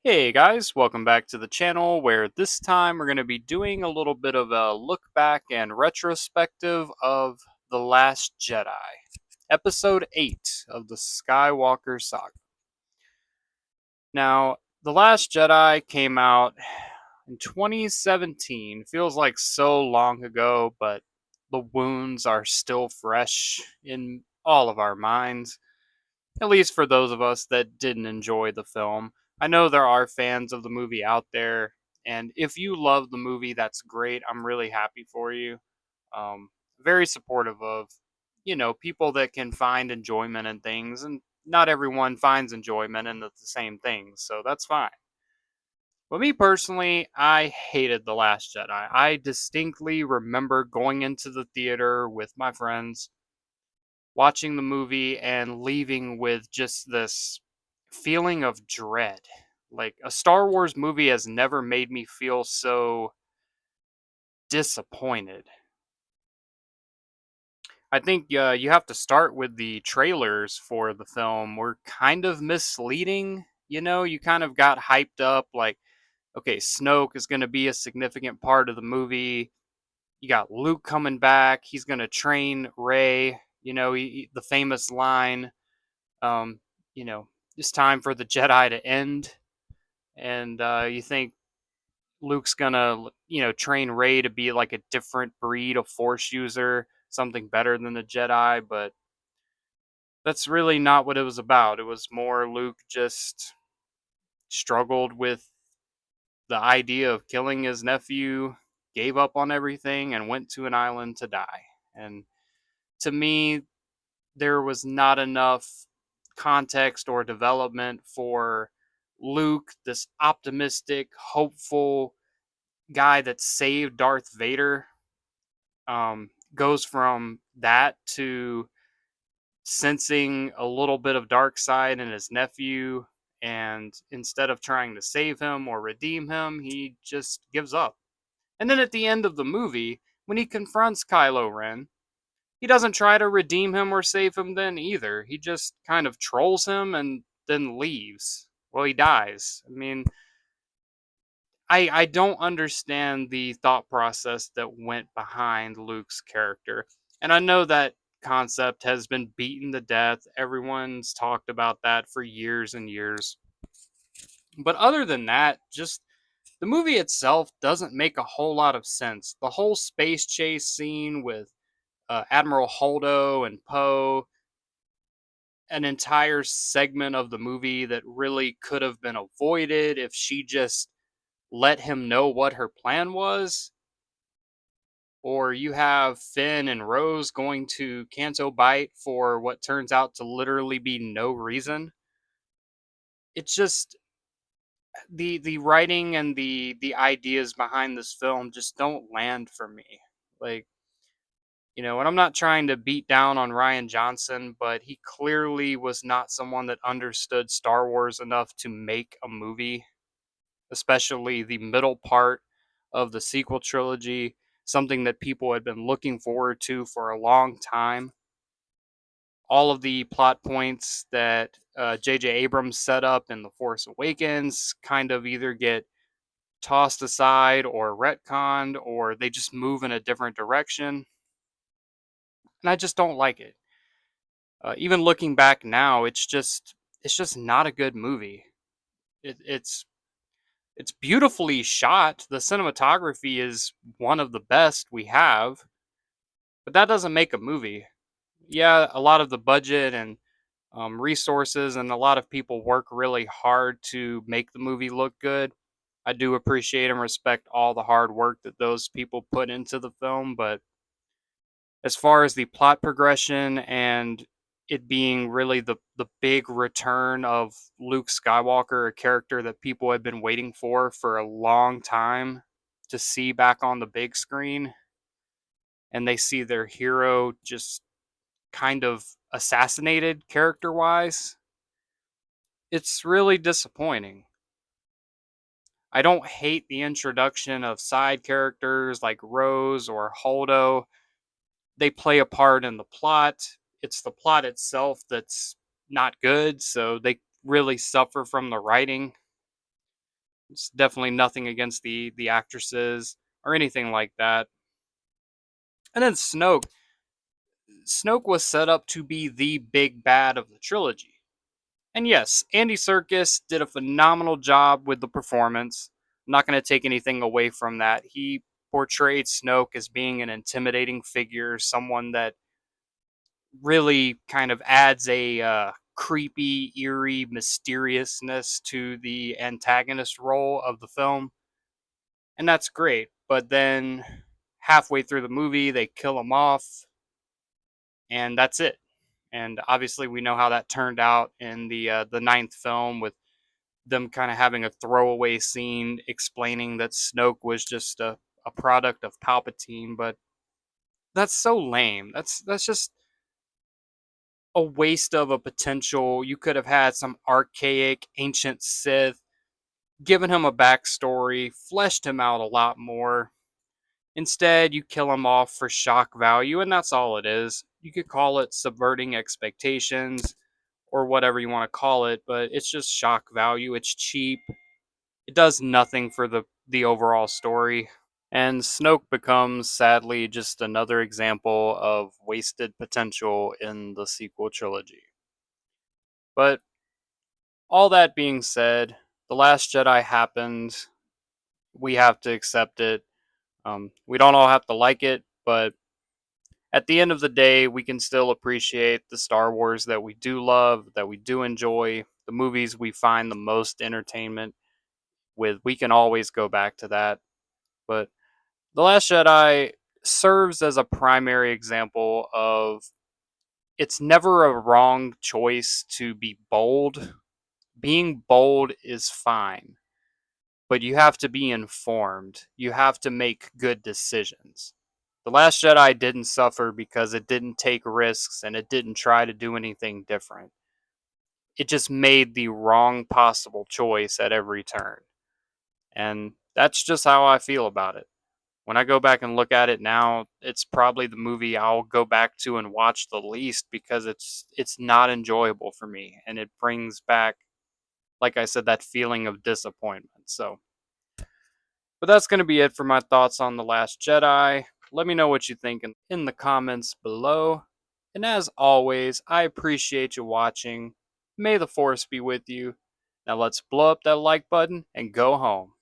Hey guys, welcome back to the channel where this time we're going to be doing a little bit of a look back and retrospective of The Last Jedi, Episode 8 of the Skywalker saga. Now, The Last Jedi came out in 2017. Feels like so long ago, but the wounds are still fresh in all of our minds. At least for those of us that didn't enjoy the film. I know there are fans of the movie out there, and if you love the movie, that's great. I'm really happy for you. Um, Very supportive of, people that can find enjoyment in things, and not everyone finds enjoyment in the same things, so that's fine. But me personally, I hated The Last Jedi. I distinctly remember going into the theater with my friends watching the movie and leaving with just this feeling of dread. Like a Star Wars movie has never made me feel so disappointed. I think you have to start with the trailers for the film. Were kind of misleading. You kind of got hyped up like, okay, Snoke is going to be a significant part of the movie. You got Luke coming back. He's going to train Rey. The famous line, um, you know, it's time for the Jedi to end, and you think Luke's gonna, train Rey to be like a different breed of Force user, something better than the Jedi, but that's really not what it was about. It was more Luke just struggled with the idea of killing his nephew, gave up on everything, and went to an island to die. And to me, there was not enough context or development for Luke, this optimistic, hopeful guy that saved Darth Vader, goes from that to sensing a little bit of dark side in his nephew. And instead of trying to save him or redeem him, he just gives up. And then at the end of the movie, when he confronts Kylo Ren, he doesn't try to redeem him or save him then either. He just kind of trolls him and then leaves. Well, he dies. I mean, I don't understand the thought process that went behind Luke's character. And I know that concept has been beaten to death. Everyone's talked about that for years and years. But other than that, just the movie itself doesn't make a whole lot of sense. The whole space chase scene with Admiral Holdo and Poe, an entire segment of the movie that really could have been avoided if she just let him know what her plan was. Or you have Finn and Rose going to Canto Bight for what turns out to literally be no reason. It's just the writing and the ideas behind this film just don't land for me. Like, and I'm not trying to beat down on Ryan Johnson, but he clearly was not someone that understood Star Wars enough to make a movie, especially the middle part of the sequel trilogy, something that people had been looking forward to for a long time. All of the plot points that J.J. Abrams set up in The Force Awakens kind of either get tossed aside or retconned, or they just move in a different direction. And I just don't like it. Even looking back now, it's just not a good movie. It's beautifully shot. The cinematography is one of the best we have, but that doesn't make a movie. Yeah, a lot of the budget and resources and a lot of people work really hard to make the movie look good. I do appreciate and respect all the hard work that those people put into the film, but as far as the plot progression and it being really the big return of Luke Skywalker, a character that people have been waiting for a long time to see back on the big screen, and they see their hero just kind of assassinated character wise, it's really disappointing. I don't hate the introduction of side characters like Rose or Holdo. They play a part in the plot. It's the plot itself that's not good, so they really suffer from the writing. It's definitely nothing against the actresses or anything like that. And then Snoke was set up to be the big bad of the trilogy. And yes, Andy Serkis did a phenomenal job with the performance. I'm not going to take anything away from that. He portrayed Snoke as being an intimidating figure, someone that really kind of adds a creepy, eerie mysteriousness to the antagonist role of the film. And that's great. But then halfway through the movie, they kill him off, and that's it. And obviously, we know how that turned out in the ninth film with them kind of having a throwaway scene explaining that Snoke was just a product of Palpatine. But that's so lame. That's just a waste of a potential. You could have had some archaic ancient Sith, given him a backstory, fleshed him out a lot more. Instead, you kill him off for shock value, and that's all it is. You could call it subverting expectations or whatever you want to call it, but it's just shock value. It's cheap. It does nothing for the overall story. And Snoke becomes sadly just another example of wasted potential in the sequel trilogy. But all that being said, The Last Jedi happened. We have to accept it. We don't all have to like it, but at the end of the day, we can still appreciate the Star Wars that we do love, that we do enjoy, the movies we find the most entertainment with. We can always go back to that. But The Last Jedi serves as a primary example of it's never a wrong choice to be bold. Being bold is fine, but you have to be informed. You have to make good decisions. The Last Jedi didn't suffer because it didn't take risks and it didn't try to do anything different. It just made the wrong possible choice at every turn. And that's just how I feel about it. When I go back and look at it now, it's probably the movie I'll go back to and watch the least because it's not enjoyable for me and it brings back, like I said, that feeling of disappointment. So, but that's going to be it for my thoughts on The Last Jedi. Let me know what you think in the comments below. And as always, I appreciate you watching. May the Force be with you. Now let's blow up that like button and go home.